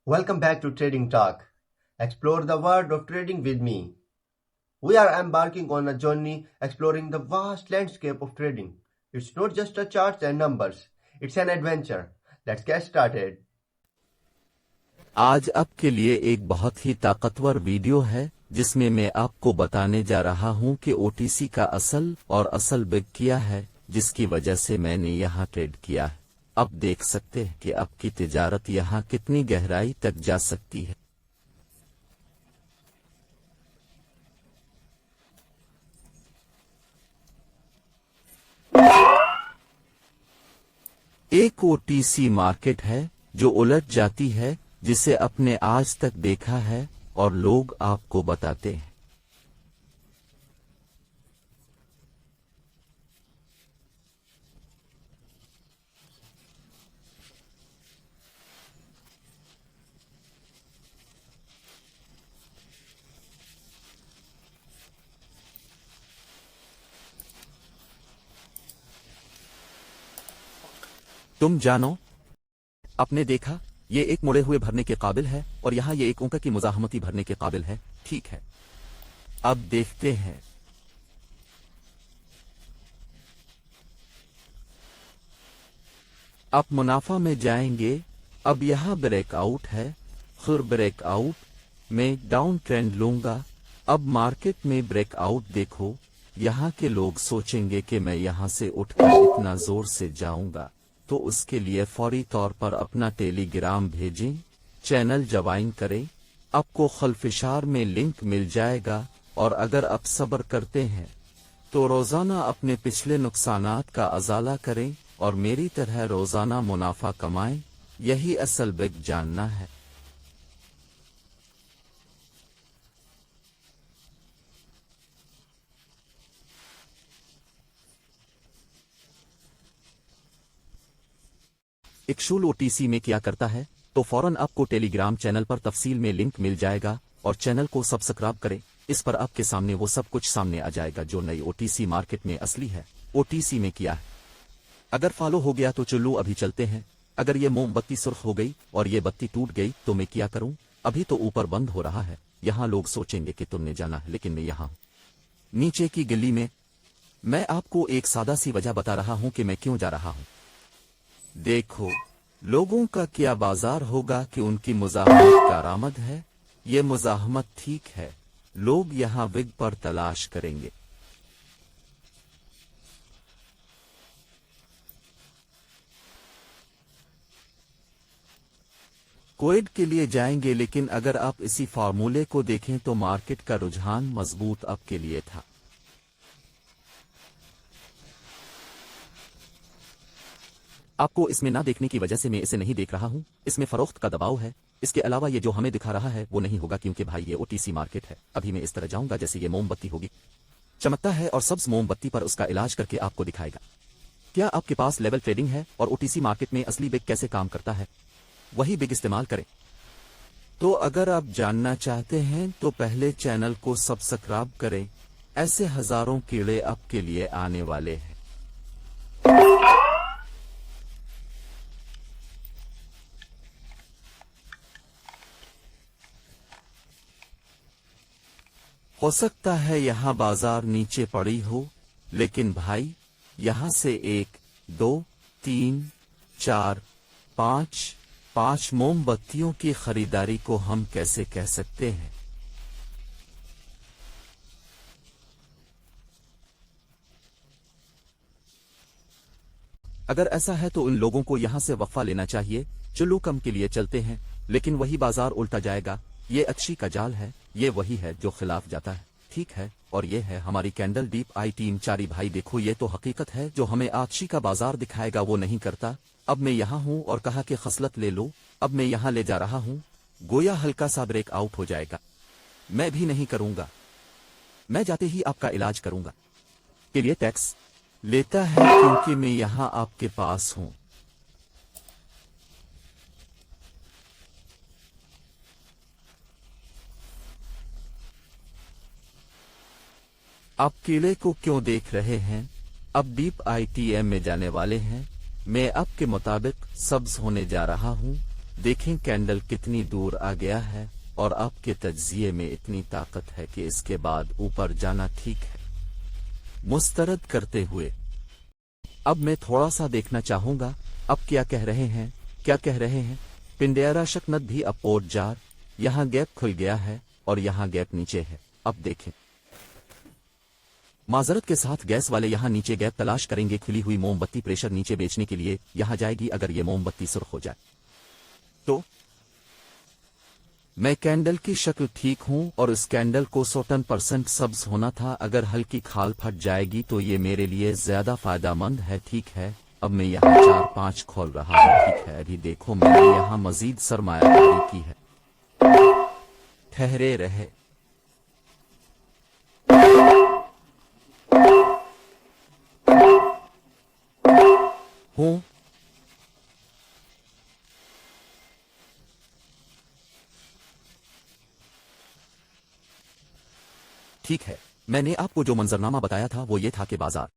Welcome back to Trading Talk. Explore the world of trading with me. We are embarking on a journey exploring the vast landscape of trading. It's not just a charts and numbers, it's an adventure. Let's get started. आज आपके लिए एक बहुत ही ताकतवर video है जिसमें मैं आपको बताने जा रहा हूं कि ओटीसी का असल बिग किया है जिसकी वजह से मैंने यहां ट्रेड किया है। अब देख सकते हैं कि आपकी तिजारत यहां कितनी गहराई तक जा सकती है। एक ओटीसी मार्केट है जो उलट जाती है जिसे आपने आज तक देखा है और लोग आपको बताते हैं। तुम जानो, आपने देखा ये एक मुड़े हुए भरने के काबिल है और यहाँ ये एक ऊंका की मुजाहमती भरने के काबिल है। ठीक है, अब देखते हैं। आप मुनाफा में जाएंगे। अब यहाँ ब्रेकआउट है, फिर ब्रेकआउट में डाउन ट्रेंड लूंगा। अब मार्केट में ब्रेकआउट देखो। यहाँ के लोग सोचेंगे कि मैं यहाँ से उठकर इतना जोर से जाऊंगा, तो उसके लिए फौरी तौर पर अपना टेलीग्राम भेजें, चैनल ज्वाइन करें। आपको खल्फिशार में लिंक मिल जाएगा और अगर आप सब्र करते हैं तो रोजाना अपने पिछले नुकसानात का अजाला करें और मेरी तरह रोजाना मुनाफा कमाएं। यही असल बिग जानना है। एक शूल ओटीसी में क्या करता है तो फौरन आपको टेलीग्राम चैनल पर तफसील में लिंक मिल जाएगा और चैनल को सब्सक्राइब करें। इस पर आपके सामने वो सब कुछ सामने आ जाएगा जो नई ओटीसी मार्केट में असली है। ओटीसी में किया है। अगर फॉलो हो गया तो चलो अभी चलते हैं। अगर ये मोमबत्ती सुर्ख हो गई और ये बत्ती टूट गई तो मैं क्या करूं? अभी तो ऊपर बंद हो रहा है। यहाँ लोग सोचेंगे कि तुमने जाना है, लेकिन मैं यहाँ नीचे की गली में। मैं आपको एक सादा सी वजह बता रहा हूं कि मैं क्यों जा रहा हूं। देखो, लोगों का क्या बाजार होगा कि उनकी मुजाहमत कारआमद है। ये मुजाहमत ठीक है, लोग यहाँ बिग पर तलाश करेंगे। क्वेड के लिए जाएंगे, लेकिन अगर आप इसी फार्मूले को देखें तो मार्केट का रुझान मजबूत आपके लिए था। आपको इसमें ना देखने की वजह से मैं इसे नहीं देख रहा हूं। इसमें फरोख्त का दबाव है। इसके अलावा ये जो हमें दिखा रहा है वो नहीं होगा, क्योंकि भाई ये ओटीसी मार्केट है। अभी मैं इस तरह जाऊंगा जैसे ये मोमबत्ती होगी, चमकता है और सब्ज मोमबत्ती पर उसका इलाज करके आपको दिखाएगा। क्या आपके पास लेवल ट्रेडिंग है और ओटीसी मार्केट में असली बिग कैसे काम करता है, वही बिग इस्तेमाल करें। तो अगर आप जानना चाहते हैं तो पहले चैनल को सब्सक्राइब करें। ऐसे हजारों कीड़े आपके लिए आने वाले हैं। हो सकता है यहां बाजार नीचे पड़ी हो, लेकिन भाई यहां से 1, 2, 3, 4, 5 मोमबत्तियों की खरीदारी को हम कैसे कह सकते हैं। अगर ऐसा है तो उन लोगों को यहां से वक्फा लेना चाहिए। चलो कम के लिए चलते हैं, लेकिन वही बाजार उल्टा जाएगा। ये अच्छी का जाल है, ये वही है जो खिलाफ जाता है। ठीक है, और ये है हमारी कैंडल डीप आई टीम। चारी भाई देखो, ये तो हकीकत है। जो हमें आच्छी का बाजार दिखाएगा वो नहीं करता। अब मैं यहाँ हूँ और कहा कि खसलत ले लो। अब मैं यहाँ ले जा रहा हूँ, गोया हल्का सा ब्रेक आउट हो जाएगा। मैं भी नहीं करूंगा, मैं जाते ही आपका इलाज करूंगा। के लिए टैक्स लेता है क्योंकि मैं यहाँ आपके पास हूँ। आप केले को क्यों देख रहे हैं? अब डीप आईटीएम में जाने वाले हैं। मैं आपके मुताबिक सब्ज होने जा रहा हूं। देखें कैंडल कितनी दूर आ गया है और आपके तज्जिए में इतनी ताकत है कि इसके बाद ऊपर जाना ठीक है। मुस्तरद करते हुए अब मैं थोड़ा सा देखना चाहूंगा अब क्या कह रहे हैं, क्या कह रहे हैं। पिंडेरा शकनत भी अब पोर्ट जार, यहां गैप खुल गया है और यहां गैप नीचे है। अब देखें माजरत के साथ गैस वाले यहां नीचे गैप तलाश करेंगे। खुली हुई मोमबत्ती प्रेशर नीचे बेचने के लिए यहां जाएगी। अगर ये मोमबत्ती सुर्ख हो जाए तो मैं कैंडल की शक्ल ठीक हूं और इस कैंडल को 100% सब्ज होना था। अगर हल्की खाल फट जाएगी तो ये मेरे लिए ज्यादा फायदामंद है। ठीक है, अब मैं यहाँ 4-5 खोल रहा हूँ। ठीक है, अभी देखो मैंने यहाँ मजीद सरमायाकारी की है। ठहरे रहे हूँ। ठीक है, मैंने आपको जो मंजरनामा बताया था वो ये था कि बाजार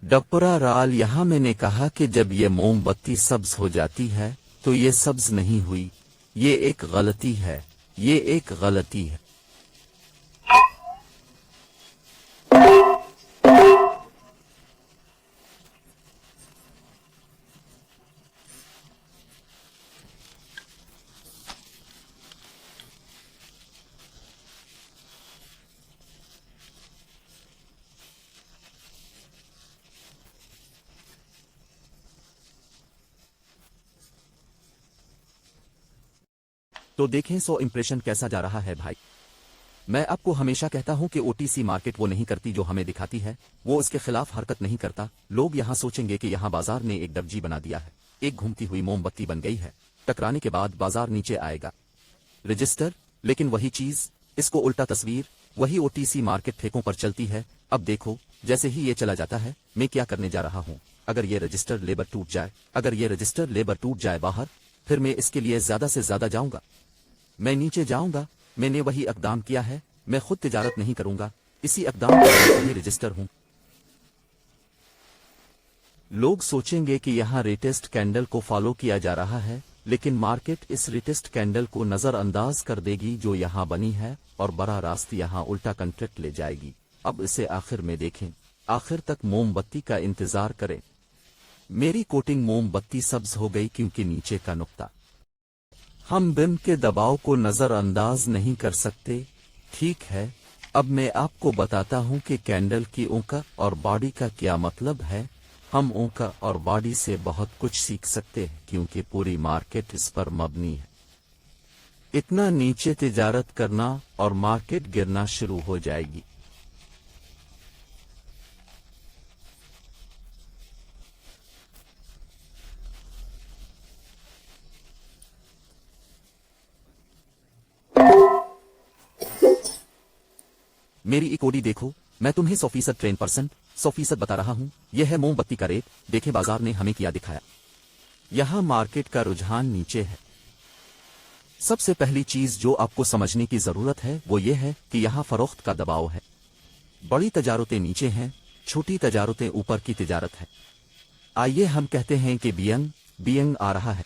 डपरा राल। यहां मैंने कहा कि जब ये मोमबत्ती सब्ज हो जाती है तो ये सब्ज नहीं हुई। ये एक गलती है, ये एक गलती है। तो देखें 100 इंप्रेशन कैसा जा रहा है भाई। मैं आपको हमेशा कहता हूं कि ओटीसी मार्केट वो नहीं करती जो हमें दिखाती है, वो इसके खिलाफ हरकत नहीं करता। लोग यहां सोचेंगे कि यहां बाजार ने एक डबजी बना दिया है, एक घूमती हुई मोमबत्ती बन गई है। टकराने के बाद बाजार नीचे आएगा, रजिस्टर। लेकिन वही चीज, इसको उल्टा तस्वीर, वही ओटीसी मार्केट ठेकों पर चलती है। अब देखो जैसे ही ये चला जाता है मैं क्या करने जा रहा हूं। अगर ये रजिस्टर लेबर टूट जाए, अगर ये रजिस्टर लेबर टूट जाए बाहर, फिर मैं इसके लिए ज्यादा से ज्यादा जाऊंगा, मैं नीचे जाऊंगा। मैंने वही अकदाम किया है, मैं खुद तिजारत नहीं करूंगा, इसी अकदाम पर वही रजिस्टर हूं। लोग सोचेंगे कि यहां रेटेस्ट कैंडल को फॉलो किया जा रहा है, लेकिन मार्केट इस रेटेस्ट कैंडल को नजरअंदाज कर देगी जो यहां बनी है और बराह रास्त यहां उल्टा कंट्रैक्ट ले जाएगी। अब इसे आखिर में देखें, आखिर तक मोमबत्ती का इंतजार करें। मेरी कोटिंग मोमबत्ती सब्ज हो गई क्योंकि नीचे का नुक्ता, हम बिम के दबाव को नजरअंदाज नहीं कर सकते। ठीक है, अब मैं आपको बताता हूं कि कैंडल की ऊंका और बॉडी का क्या मतलब है। हम ऊंका और बॉडी से बहुत कुछ सीख सकते हैं क्योंकि पूरी मार्केट इस पर मबनी है। इतना नीचे तिजारत करना और मार्केट गिरना शुरू हो जाएगी। मेरी इकोडी देखो, मैं तुम्हें 100% ट्रेन परसेंट 100% बता रहा हूं। यह है मोमबत्ती का रेट। देखे बाजार ने हमें क्या दिखाया। यहां मार्केट का रुझान नीचे है। सबसे पहली चीज जो आपको समझने की जरूरत है वो ये है कि यहां फरोख्त का दबाव है। बड़ी तजारतें नीचे हैं, छोटी तजारतें ऊपर की तिजारत है। आइए हम कहते हैं कि बियंग आ रहा है।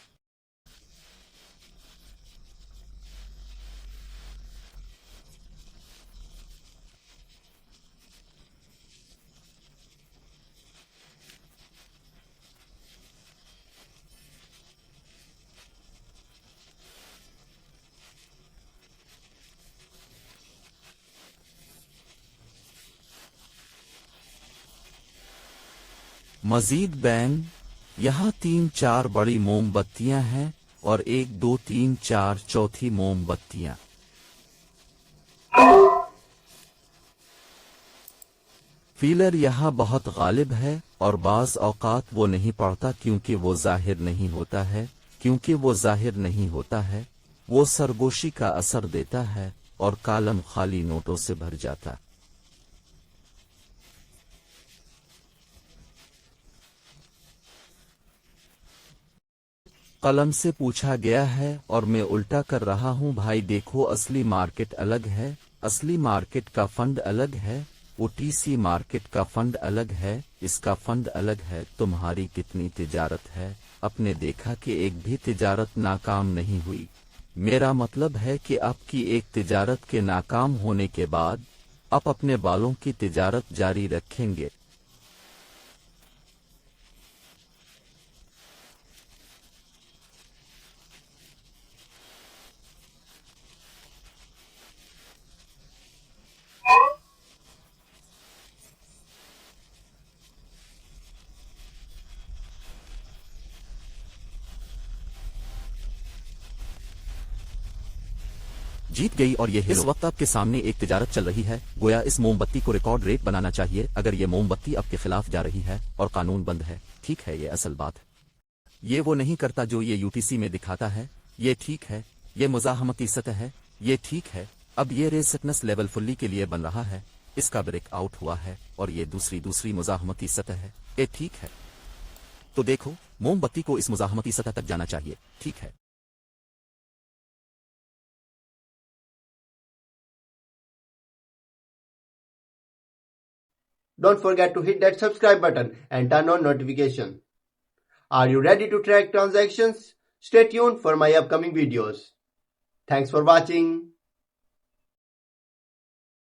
मजीद बैंग, यहाँ 3-4 बड़ी मोमबत्तियां हैं और 1-2-3-4 चौथी मोमबत्तियां। फीलर यहाँ बहुत गालिब है और बाज औकात वो नहीं पड़ता क्योंकि वो जाहिर नहीं होता है, क्योंकि वो जाहिर नहीं होता है। वो सरगोशी का असर देता है और कालम खाली नोटों से भर जाता। कलम से पूछा गया है और मैं उल्टा कर रहा हूँ। भाई देखो, असली मार्केट अलग है, असली मार्केट का फंड अलग है, ओटीसी मार्केट का फंड अलग है, इसका फंड अलग है। तुम्हारी कितनी तिजारत है? आपने देखा कि एक भी तिजारत नाकाम नहीं हुई। मेरा मतलब है कि आपकी एक तिजारत के नाकाम होने के बाद आप अपने बालों की तिजारत जारी रखेंगे। जीत गई। और ये इस वक्त आपके सामने एक तिजारत चल रही है। गोया इस मोमबत्ती को रिकॉर्ड रेट बनाना चाहिए अगर ये मोमबत्ती आपके खिलाफ जा रही है और कानून बंद है। ठीक है, ये असल बात है। ये वो नहीं करता जो ये यूटीसी में दिखाता है। ये ठीक है, ये मुजाहमती सतह है, ये ठीक है। अब ये रेज सिकनेस लेवल फुल्ली के लिए बन रहा है, इसका ब्रेक आउट हुआ है और ये दूसरी मुजाहमती सतह है। ये ठीक है। तो देखो, मोमबत्ती को इस मुजाहमती सतह तक जाना चाहिए। ठीक है। Don't forget to hit that subscribe button and turn on notification. Are you ready to track transactions? Stay tuned for my upcoming videos. Thanks for watching.